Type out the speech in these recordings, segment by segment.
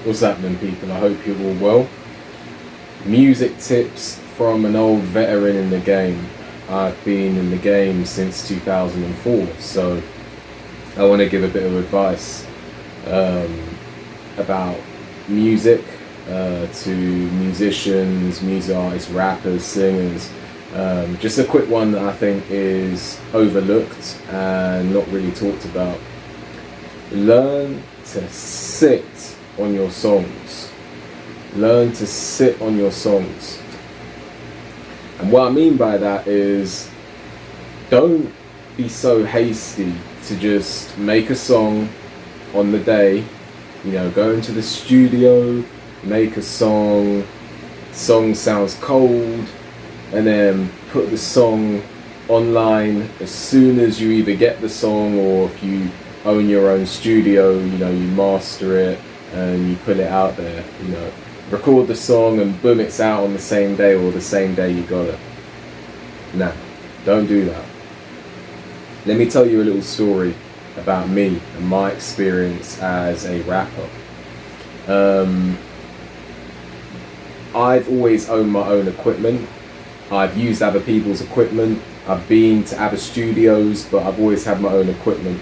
What's happening, people? I hope you're all well. Music tips from an old veteran in the game. I've been in the game since 2004, so I want to give a bit of advice about music to musicians, music artists, rappers, singers. Just a quick one that I think is overlooked and not really talked about. Learn to sit on your songs. Learn to sit on your songs. And what I mean by that is, don't be so hasty to just make a song on the day. Go into the studio, make a song sounds cold, and then put the song online as soon as you either get the song, or if you own your own studio, you master it and you put it out there, record the song and boom, it's out on the same day or the same day you got it. Nah, don't do that. Let me tell you a little story about me and my experience as a rapper. I've always owned my own equipment. I've used other people's equipment. I've been to other studios, but I've always had my own equipment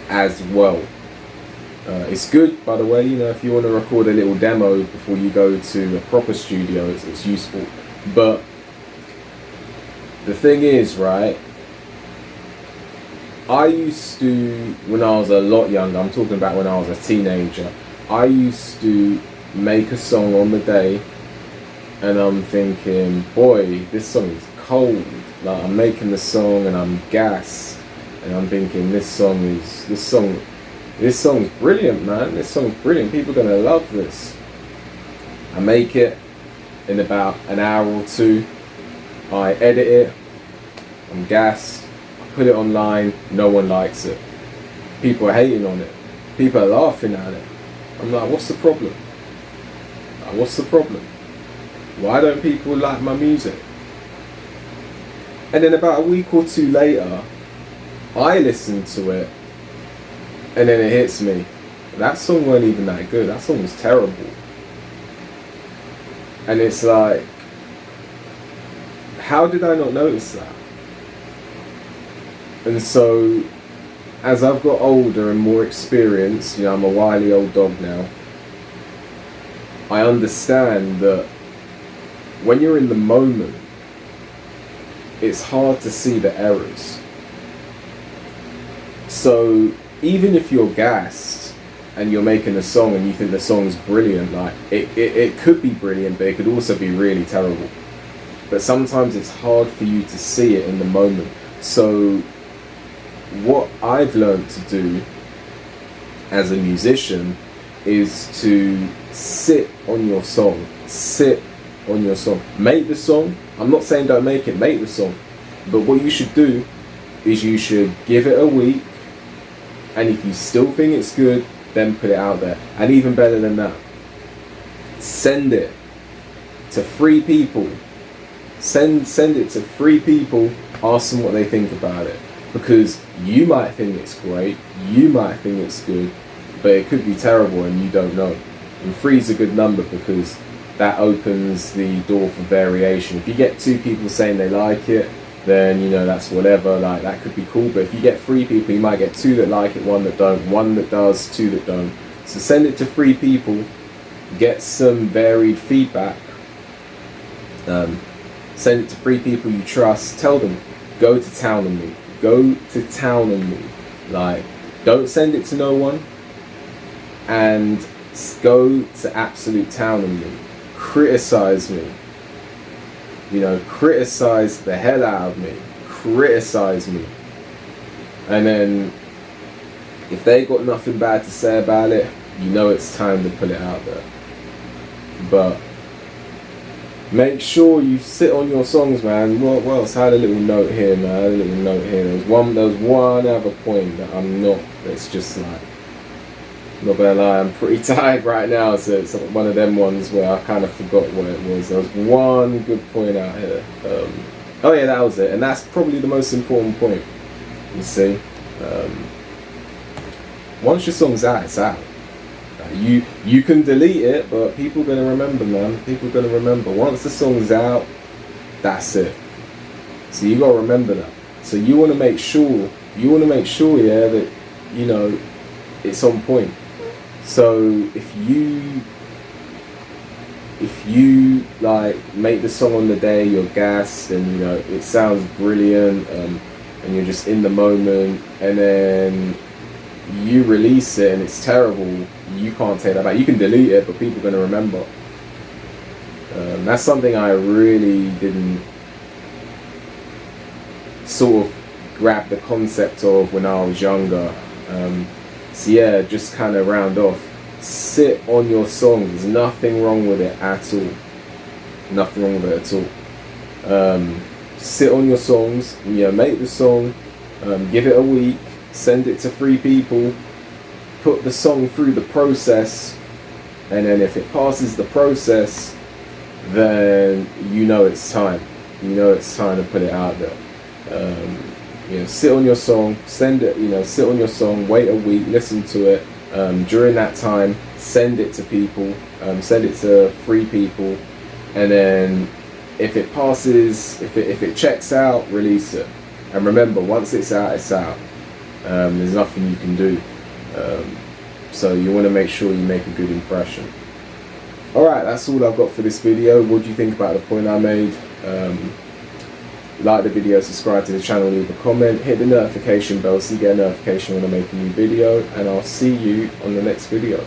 as well. It's good, by the way, if you want to record a little demo before you go to a proper studio, it's useful. But the thing is, right, I used to, when I was a lot younger, I'm talking about when I was a teenager, I used to make a song on the day and I'm thinking, boy, this song is cold. Like, I'm making the song and I'm gassed and I'm thinking, this song's brilliant, man. This song's brilliant. People are gonna love this. I make it in about an hour or two. I edit it. I'm gassed. I put it online. No one likes it. People are hating on it. People are laughing at it. I'm like, what's the problem? What's the problem? Why don't people like my music? And then about a week or two later, I listen to it, and then it hits me. That song weren't even that good. That song was terrible. And it's like, how did I not notice that? And so, as I've got older and more experienced, I'm a wily old dog now, I understand that when you're in the moment, it's hard to see the errors. So even if you're gassed and you're making a song and you think the song's brilliant, like it could be brilliant, but it could also be really terrible. But sometimes it's hard for you to see it in the moment. So what I've learned to do as a musician is to sit on your song. Sit on your song. Make the song. I'm not saying don't make it, make the song. But what you should do is you should give it a week, and if you still think it's good, then put it out there. And even better than that, send it to 3 people. Send it to 3 people, ask them what they think about it. Because you might think it's great, you might think it's good, but it could be terrible and you don't know. And 3 is a good number because that opens the door for variation. If you get 2 people saying they like it, then that's whatever, like that could be cool. But if you get 3 people, you might get 2 that like it, 1 that don't, 1 that does, 2 that don't. So send it to 3 people, get some varied feedback, send it to 3 people you trust, tell them, go to town on me, go to town on me. Like, don't send it to no one, and go to absolute town on me. Criticize me. Criticize the hell out of me. Criticize me. And then, if they got nothing bad to say about it, it's time to put it out there. But make sure you sit on your songs, man. What else? I had a little note here, man. There was one other point that that's just like, not gonna lie, I'm pretty tired right now, so it's one of them ones where I kind of forgot what it was. There was one good point out here. Oh yeah, that was it, and that's probably the most important point. You see, once your song's out, it's out. You can delete it, but people are gonna remember, man. People are gonna remember. Once the song's out, that's it. So you gotta remember that. So you wanna make sure, yeah, that you know it's on point. So if you like make the song on the day you're gassed and you know it sounds brilliant, and you're just in the moment, and then you release it and it's terrible, you can't take that back. You can delete it, but people are gonna remember. That's something I really didn't sort of grab the concept of when I was younger. So yeah, just kind of round off. Sit on your songs. There's nothing wrong with it at all. Nothing wrong with it at all. Sit on your songs. Make the song. Give it a week. Send it to 3 people. Put the song through the process, and then if it passes the process, then you know it's time. You know it's time to put it out there. Sit on your song. Send it. Sit on your song. Wait a week. Listen to it. During that time, send it to people, send it to 3 people, and then if it passes, if it checks out, release it. And remember, once it's out, it's out. There's nothing you can do. So you want to make sure you make a good impression. Alright, that's all I've got for this video. What do you think about the point I made? Like the video, subscribe to the channel, leave a comment, hit the notification bell so you get a notification when I make a new video, and I'll see you on the next video.